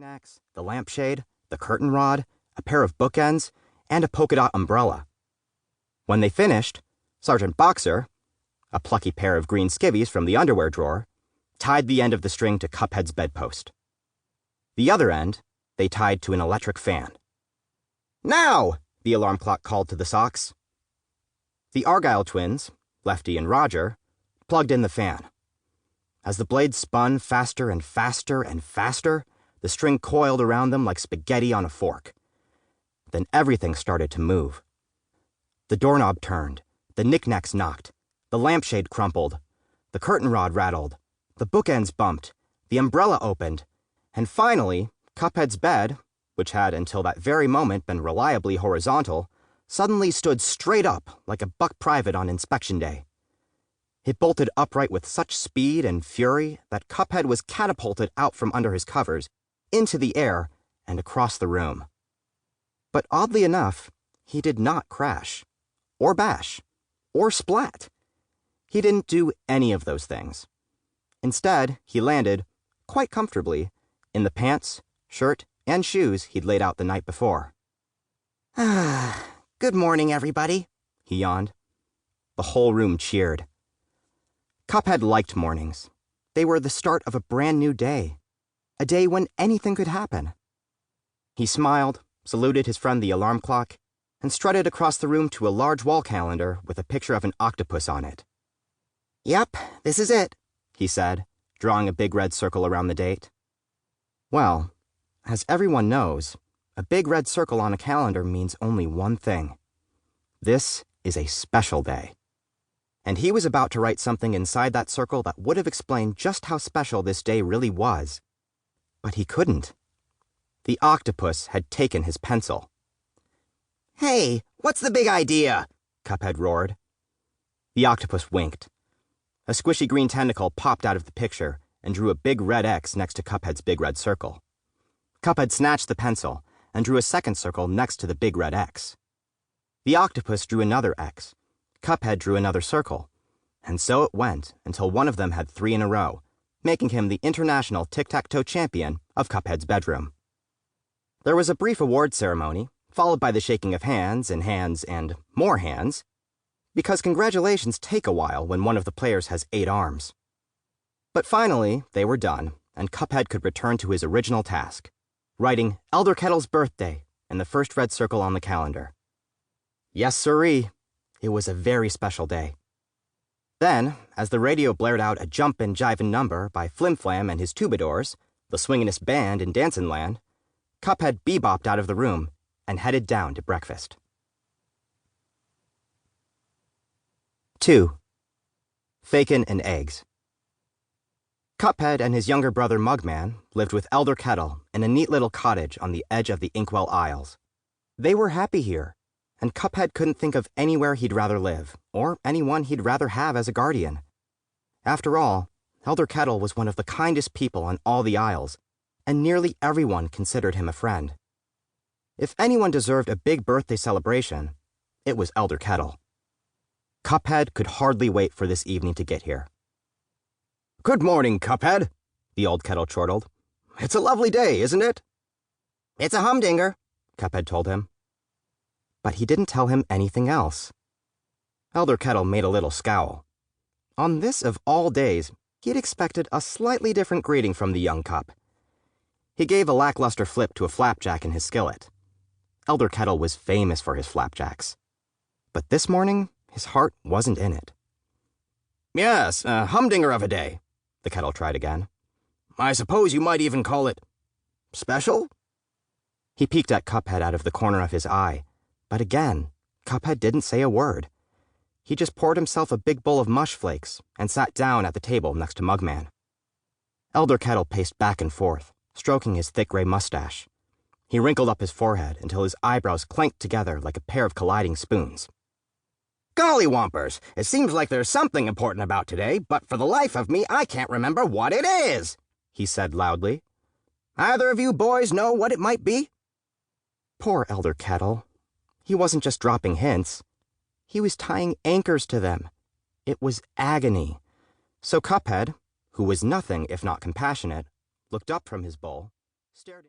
knickknacks, the lampshade, the curtain rod, a pair of bookends, and a polka-dot umbrella. When they finished, Sergeant Boxer, a plucky pair of green skivvies from the underwear drawer, tied the end of the string to Cuphead's bedpost. The other end they tied to an electric fan. "Now!" the alarm clock called to the socks. The Argyle twins, Lefty and Roger, plugged in the fan. As the blades spun faster and faster and faster, the string coiled around them like spaghetti on a fork. Then everything started to move. The doorknob turned, the knickknacks knocked, the lampshade crumpled, the curtain rod rattled, the bookends bumped, the umbrella opened, and finally, Cuphead's bed, which had until that very moment been reliably horizontal, suddenly stood straight up like a buck private on inspection day. It bolted upright with such speed and fury that Cuphead was catapulted out from under his covers, into the air, and across the room. But oddly enough, he did not crash, or bash, or splat. He didn't do any of those things. Instead, he landed, quite comfortably, in the pants, shirt, and shoes he'd laid out the night before. "Good morning, everybody," he yawned. The whole room cheered. Cuphead liked mornings. They were the start of a brand new day, a day when anything could happen. He smiled, saluted his friend the alarm clock, and strutted across the room to a large wall calendar with a picture of an octopus on it. "Yep, this is it," he said, drawing a big red circle around the date. Well, as everyone knows, a big red circle on a calendar means only one thing. This is a special day. And he was about to write something inside that circle that would have explained just how special this day really was. But he couldn't. The octopus had taken his pencil. "Hey, what's the big idea?" Cuphead roared. The octopus winked. A squishy green tentacle popped out of the picture and drew a big red X next to Cuphead's big red circle. Cuphead snatched the pencil and drew a second circle next to the big red X. The octopus drew another X. Cuphead drew another circle. And so it went until one of them had 3 in a row, making him the international tic-tac-toe champion of Cuphead's bedroom. There was a brief award ceremony, followed by the shaking of hands and more hands, because congratulations take a while when one of the players has 8 arms. But finally, they were done, and Cuphead could return to his original task, writing Elder Kettle's birthday in the first red circle on the calendar. Yes, sirree, it was a very special day. Then, as the radio blared out a jumpin' jivin' number by Flim Flam and his Troubadours, the swingin'est band in Dancin' Land, Cuphead bebopped out of the room and headed down to breakfast. 2. Bacon and Eggs. Cuphead and his younger brother Mugman lived with Elder Kettle in a neat little cottage on the edge of the Inkwell Isles. They were happy here, and Cuphead couldn't think of anywhere he'd rather live, or anyone he'd rather have as a guardian. After all, Elder Kettle was one of the kindest people on all the Isles, and nearly everyone considered him a friend. If anyone deserved a big birthday celebration, it was Elder Kettle. Cuphead could hardly wait for this evening to get here. "Good morning, Cuphead," the old kettle chortled. "It's a lovely day, isn't it?" "It's a humdinger," Cuphead told him. But he didn't tell him anything else. Elder Kettle made a little scowl. On this of all days, he'd expected a slightly different greeting from the young Cup. He gave a lackluster flip to a flapjack in his skillet. Elder Kettle was famous for his flapjacks. But this morning, his heart wasn't in it. "Yes, a humdinger of a day," the kettle tried again. "I suppose you might even call it special?" He peeked at Cuphead out of the corner of his eye, but again, Cuphead didn't say a word. He just poured himself a big bowl of mush flakes and sat down at the table next to Mugman. Elder Kettle paced back and forth, stroking his thick gray mustache. He wrinkled up his forehead until his eyebrows clanked together like a pair of colliding spoons. "Golly whompers, it seems like there's something important about today, but for the life of me, I can't remember what it is," he said loudly. "Either of you boys know what it might be?" Poor Elder Kettle. He wasn't just dropping hints. He was tying anchors to them. It was agony. So Cuphead, who was nothing if not compassionate, looked up from his bowl, stared